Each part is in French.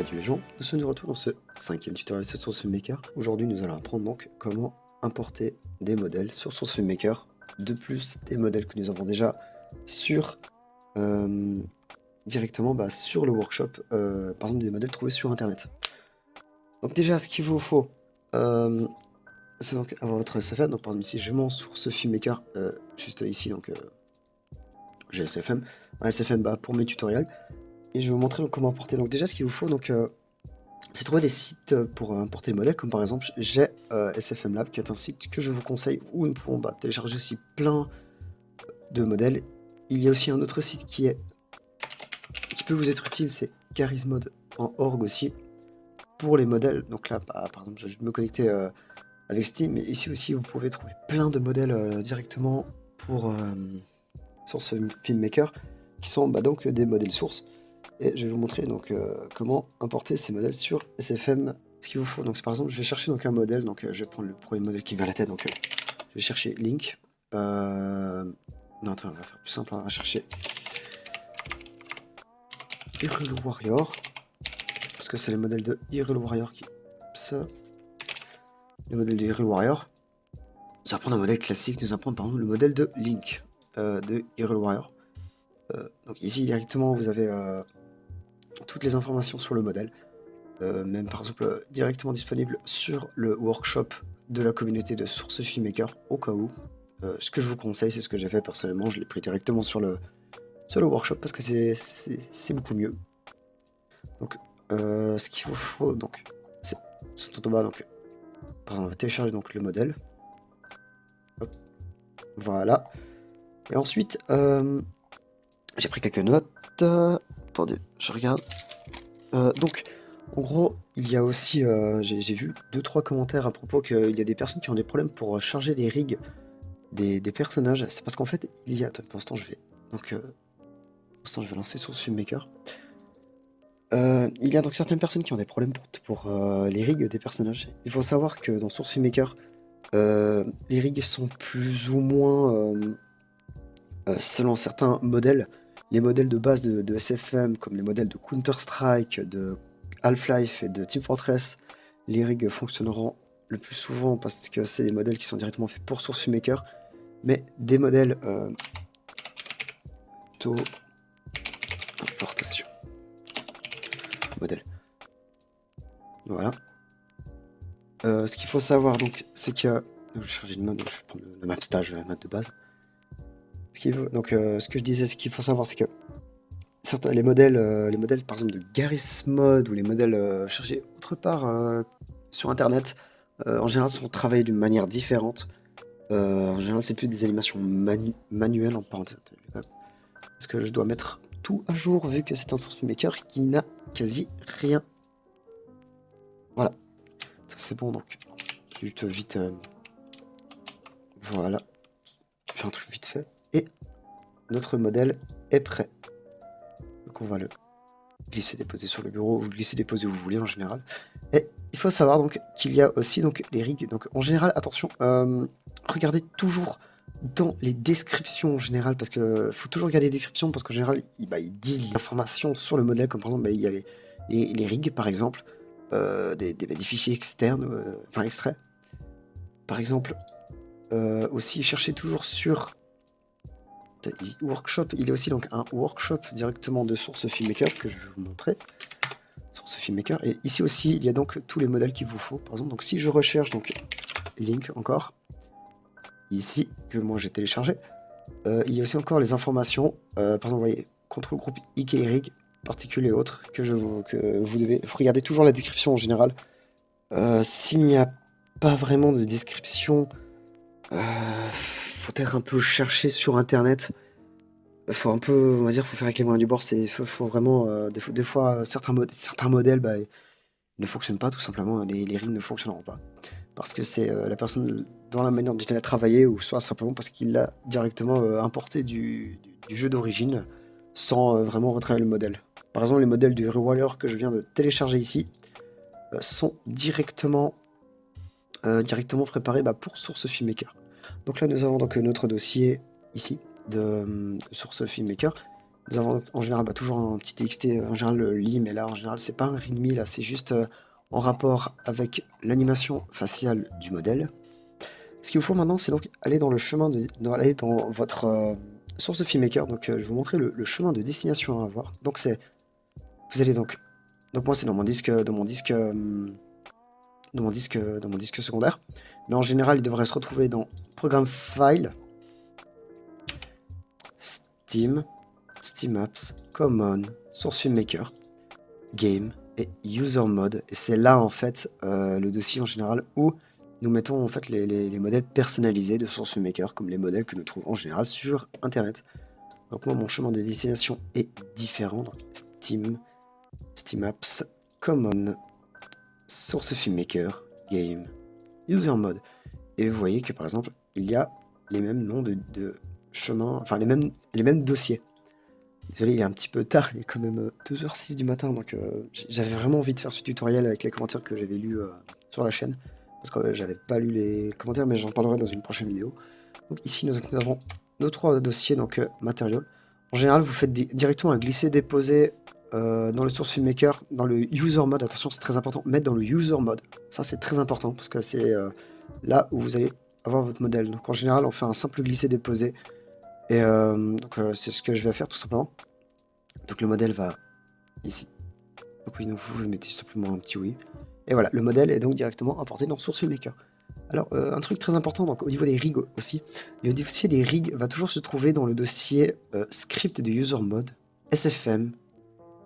Salut les gens, nous sommes de retour dans ce 5e tutoriel sur Source Filmmaker. Aujourd'hui nous allons apprendre donc comment importer des modèles sur Source Filmmaker. De plus des modèles que nous avons déjà sur directement sur le workshop, par exemple des modèles trouvés sur internet. Donc déjà ce qu'il vous faut, c'est donc avoir votre SFM. Donc par exemple ici je m'en Source Filmmaker juste ici, donc j'ai SFM, un SFM pour mes tutoriels. Et je vais vous montrer donc, comment importer. Donc déjà ce qu'il vous faut donc c'est trouver des sites pour importer le modèle, comme par exemple j'ai SFM Lab qui est un site que je vous conseille où nous pouvons télécharger aussi plein de modèles. Il y a aussi un autre site qui peut vous être utile, c'est charismode.org aussi pour les modèles. Donc là par exemple je vais me connecter avec Steam, mais ici aussi vous pouvez trouver plein de modèles directement pour Source Filmmaker qui sont donc des modèles sources. Et je vais vous montrer donc comment importer ces modèles sur SFM. Ce qu'il vous faut, donc par exemple, je vais chercher donc un modèle, donc je vais prendre le premier modèle qui me vient à la tête, donc je vais chercher Link. Non, attends, on va faire plus simple, on va chercher Hyrule Warrior, parce que c'est le modèle de Hyrule Warrior qui... Ça, le modèle de Hyrule Warrior. Nous allons prendre un modèle classique, nous allons prendre par exemple le modèle de Link de Hyrule Warrior. Donc ici directement vous avez toutes les informations sur le modèle. Même par exemple directement disponible sur le workshop de la communauté de Source Filmmaker au cas où. Ce que je vous conseille, c'est ce que j'ai fait personnellement, je l'ai pris directement sur le workshop parce que c'est beaucoup mieux. Donc ce qu'il vous faut donc c'est tout en bas, donc pardon, on va télécharger donc le modèle. Hop. Voilà. Et ensuite j'ai pris quelques notes. Attendez, je regarde. Donc en gros, il y a aussi, j'ai vu 2-3 commentaires à propos qu'il y a des personnes qui ont des problèmes pour charger les rigs des personnages. C'est parce qu'en fait, il y a... Attends, pour l'instant, je vais... Donc, pour l'instant, je vais lancer Source Filmmaker. Il y a donc certaines personnes qui ont des problèmes pour les rigs des personnages. Il faut savoir que dans Source Filmmaker, les rigs sont plus ou moins, selon certains modèles, les modèles de base de SFM, comme les modèles de Counter-Strike, de Half-Life et de Team Fortress, les rigs fonctionneront le plus souvent parce que c'est des modèles qui sont directement faits pour Source Filmmaker, mais des modèles importation modèle. Voilà. Ce qu'il faut savoir donc, c'est que je vais charger une mode, donc je vais prendre le map stage, la map de base. Ce que je disais, ce qu'il faut savoir, c'est que certains les modèles par exemple de Garry's Mod ou les modèles chargés autre part sur internet, en général sont travaillés d'une manière différente. En général c'est plus des animations manuelles en parenthèse, parce que je dois mettre tout à jour vu que c'est un Source Filmmaker qui n'a quasi rien. Voilà, ça c'est bon, donc juste vite, voilà, je fais un truc vite fait et notre modèle est prêt. Donc on va le glisser déposer sur le bureau, ou glisser déposer où vous voulez en général. Et il faut savoir donc qu'il y a aussi donc les rigs. Donc en général, attention, regardez toujours dans les descriptions en général, parce que faut toujours regarder les descriptions, parce qu'en général ils disent les informations sur le modèle, comme par exemple il y a les rigs par exemple, des fichiers externes, enfin extraits. Par exemple, aussi cherchez toujours sur workshop, il y a aussi donc un workshop directement de Source Filmmaker que je vais vous montrer. Source Filmmaker, et ici aussi il y a donc tous les modèles qu'il vous faut. Par exemple, donc si je recherche donc Link encore, ici que moi j'ai téléchargé, il y a aussi encore les informations, par exemple vous voyez, contrôle groupe IK rig, particules et autres, que vous devez regarder toujours la description en général. S'il n'y a pas vraiment de description, faut être un peu chercher sur internet. Faut un peu, on va dire, faut faire avec les moyens du bord. Faut vraiment, des fois certains modèles, ne fonctionnent pas tout simplement. Les rigs ne fonctionneront pas parce que c'est la personne dans la manière dont il a travaillé, ou soit simplement parce qu'il l'a directement importé du jeu d'origine sans vraiment retravailler le modèle. Par exemple, les modèles du Warrior que je viens de télécharger ici sont directement préparés pour Source Filmmaker. Donc là, nous avons donc notre dossier ici de Source Filmmaker. Nous avons en général toujours un petit TXT, en général le lim, mais là en général c'est pas un readme, là c'est juste en rapport avec l'animation faciale du modèle. Ce qu'il vous faut maintenant, c'est donc aller dans le chemin aller dans votre source de FilmMaker. Donc je vais vous montrer le chemin de destination à avoir. Donc c'est, vous allez donc moi c'est dans mon disque, dans mon disque secondaire. Mais en général, il devrait se retrouver dans Programme File, Steam, Steam Apps, Common, Source FilmMaker, Game et User Mode. Et c'est là en fait le dossier en général où nous mettons en fait les modèles personnalisés de Source FilmMaker, comme les modèles que nous trouvons en général sur Internet. Donc moi, mon chemin de destination est différent. Donc, Steam, Steam Apps, Common, Source FilmMaker, Game, User Mode. Et vous voyez que par exemple, il y a les mêmes noms de chemins, enfin les mêmes dossiers. Désolé, il est un petit peu tard, il est quand même 2h06 du matin, donc j'avais vraiment envie de faire ce tutoriel avec les commentaires que j'avais lus sur la chaîne, parce que j'avais pas lu les commentaires, mais j'en parlerai dans une prochaine vidéo. Donc ici, nous avons nos 3 dossiers, donc matériaux. En général, vous faites directement un glisser-déposer dans le source FilmMaker, dans le user mode. Attention, c'est très important, mettre dans le user mode. Ça, c'est très important, parce que c'est là où vous allez avoir votre modèle. Donc en général, on fait un simple glisser-déposer. Et c'est ce que je vais faire tout simplement. Donc le modèle va ici. Donc oui, donc vous mettez simplement un petit oui. Et voilà, le modèle est donc directement importé dans Source FilmMaker. Alors, un truc très important, donc au niveau des rigs aussi, le dossier des rigs va toujours se trouver dans le dossier script de user mode, SFM,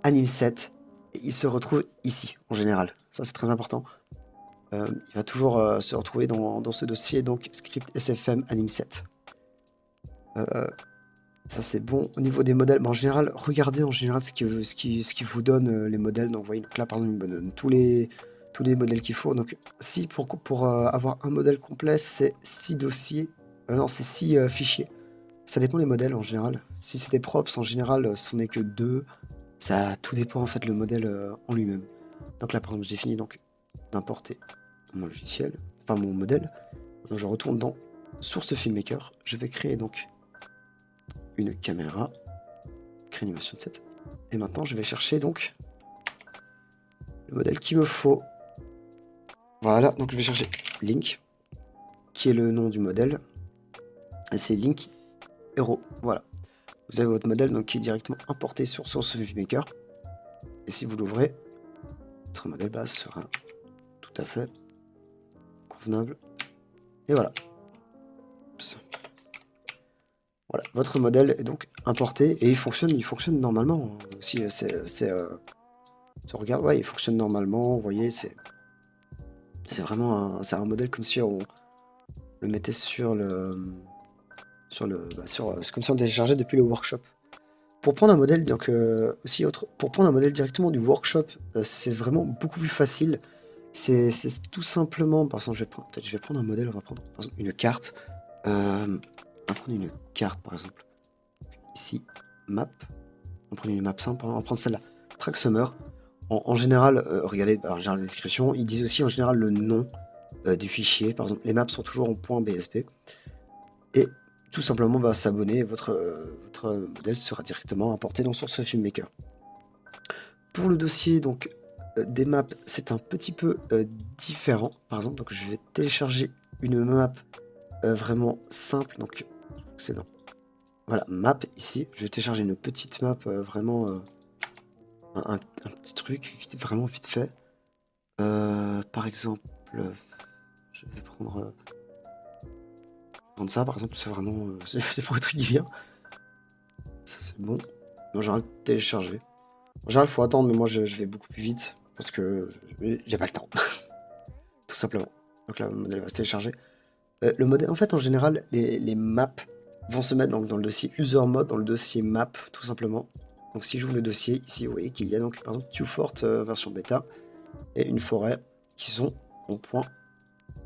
anim7, et il se retrouve ici, en général. Ça, c'est très important. Il va toujours se retrouver dans ce dossier, donc script SFM, anim7. Ça, c'est bon. Au niveau des modèles, en général, regardez en général ce qui vous donne les modèles. Donc, vous voyez, donc là, par exemple, il me donne tous les modèles qu'il faut. Donc, si pour avoir un modèle complet, c'est 6 dossiers. Non, c'est 6 fichiers. Ça dépend des modèles en général. Si c'est des props, en général, ce n'est que 2. Ça, tout dépend en fait le modèle en lui-même. Donc là, par exemple, j'ai fini donc d'importer mon logiciel, enfin mon modèle. Donc, je retourne dans Source FilmMaker. Je vais créer donc une caméra, créer animation 7. Et maintenant, je vais chercher donc le modèle qu'il me faut. Voilà, donc je vais chercher Link, qui est le nom du modèle. Et c'est Link Hero. Voilà. Vous avez votre modèle donc, qui est directement importé sur Source FilmMaker. Et si vous l'ouvrez, votre modèle base sera tout à fait convenable. Et voilà. Oups. Voilà, votre modèle est donc importé et il fonctionne normalement. Si regarde, ouais, il fonctionne normalement. Vous voyez, c'est vraiment un modèle comme si on le mettait sur le c'est comme si on le téléchargeait depuis le workshop. Pour prendre un modèle, donc pour prendre un modèle directement du workshop, c'est vraiment beaucoup plus facile. C'est tout simplement, par exemple, je vais prendre un modèle, on va prendre par exemple une carte. On va prendre une carte par exemple. Ici, map. On va prendre une map simple, on va prendre celle-là. Track Summer. En général, regardez, en général, la description, ils disent aussi en général le nom du fichier. Par exemple, les maps sont toujours en .bsp. Et tout simplement, bah, s'abonner, votre modèle sera directement importé dans Source FilmMaker. Pour le dossier donc des maps, c'est un petit peu différent. Par exemple, donc je vais télécharger une map vraiment simple. Donc c'est dans voilà map ici. Je vais télécharger une petite map vraiment un petit truc vraiment vite fait. Par exemple, je vais prendre ça par exemple. C'est vraiment c'est pour un truc qui vient. Ça c'est bon. En général télécharger. En général, il faut attendre, mais moi je vais beaucoup plus vite parce que j'ai pas le temps, tout simplement. Donc là, le modèle va se télécharger. Le modèle, en fait, en général, les maps vont se mettre donc, dans le dossier user mode, dans le dossier map, tout simplement. Donc si j'ouvre le dossier, ici, vous voyez qu'il y a donc par exemple Tufort version bêta et une forêt qui sont en point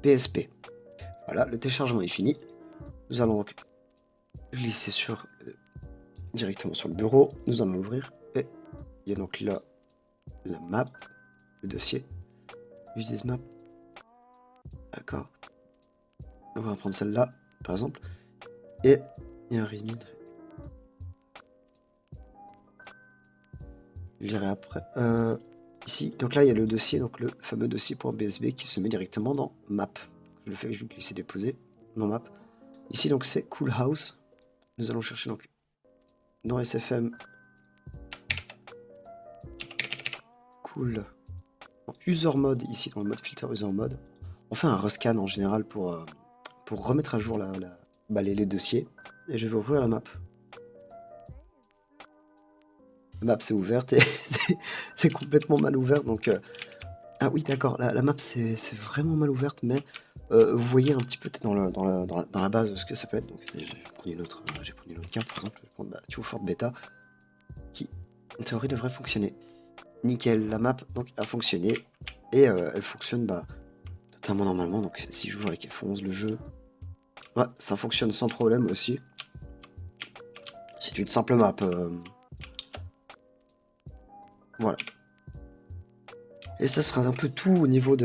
PSP. Voilà, le téléchargement est fini. Nous allons donc glisser directement sur le bureau. Nous allons l'ouvrir et il y a donc là la map, le dossier. Use this map. D'accord. On va prendre celle-là, par exemple. Et il y a un readme. Je dirai après. Ici, donc là il y a le dossier, donc le fameux dossier.bsb qui se met directement dans map. Je le fais, je vais glisser déposer dans map. Ici donc c'est Cool House. Nous allons chercher donc dans SFM Cool en user mode, ici dans le mode filter user mode. On fait un rescan en général pour remettre à jour les dossiers. Et je vais ouvrir la map. La map c'est ouverte et c'est complètement mal ouvert. Donc, ah oui d'accord, la map c'est vraiment mal ouverte, mais vous voyez un petit peu dans la base ce que ça peut être. Donc j'ai pris une autre carte par exemple, je vais prendre Too Fort Beta, qui en théorie devrait fonctionner. Nickel, la map donc a fonctionné et elle fonctionne totalement normalement. Donc si je joue avec F11 le jeu, ouais, ça fonctionne sans problème aussi. C'est une simple map. Voilà. Et ça sera un peu tout au niveau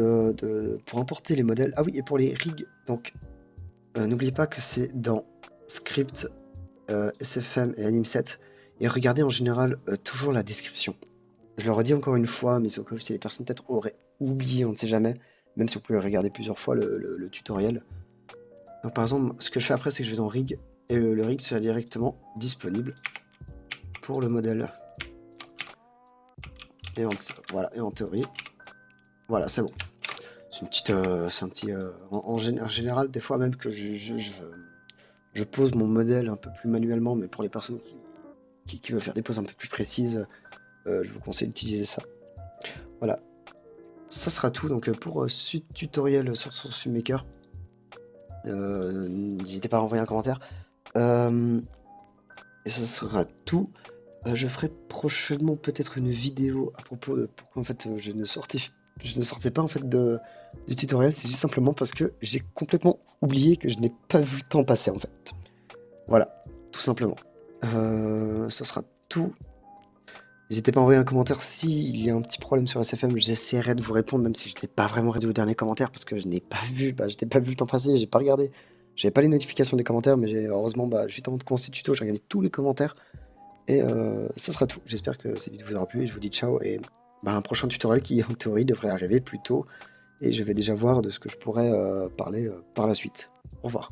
pour importer les modèles. Ah oui, et pour les rigs, donc n'oubliez pas que c'est dans Script, SFM et Anim7. Et regardez en général toujours la description. Je le redis encore une fois, mais c'est au cas où si les personnes peut-être auraient oublié, on ne sait jamais. Même si vous pouvez regarder plusieurs fois le tutoriel. Donc par exemple, ce que je fais après, c'est que je vais dans Rig, et le rig sera directement disponible pour le modèle. Et voilà, et en théorie, voilà, c'est bon. C'est une petite, c'est un petit, en général, des fois même que je pose mon modèle un peu plus manuellement, mais pour les personnes qui veulent faire des poses un peu plus précises, je vous conseille d'utiliser ça. Voilà, ça sera tout donc pour ce tutoriel sur SourceFilmMaker. N'hésitez pas à envoyer un commentaire. Et ça sera tout. Je ferai prochainement peut-être une vidéo à propos de pourquoi en fait je ne sortais pas en fait du tutoriel. C'est juste simplement parce que j'ai complètement oublié que je n'ai pas vu le temps passer en fait. Voilà, tout simplement. Ça sera tout. N'hésitez pas à envoyer un commentaire s'il y a un petit problème sur SFM. J'essaierai de vous répondre même si je n'ai pas vraiment répondu au dernier commentaire parce que je n'ai pas vu, je n'ai pas vu le temps passer, j'ai pas regardé. J'avais pas les notifications des commentaires, mais heureusement, juste avant de commencer le tuto, j'ai regardé tous les commentaires. Et ça sera tout. J'espère que cette vidéo vous aura plu et je vous dis ciao et un prochain tutoriel qui en théorie devrait arriver plus tôt. Et je vais déjà voir de ce que je pourrais parler par la suite. Au revoir.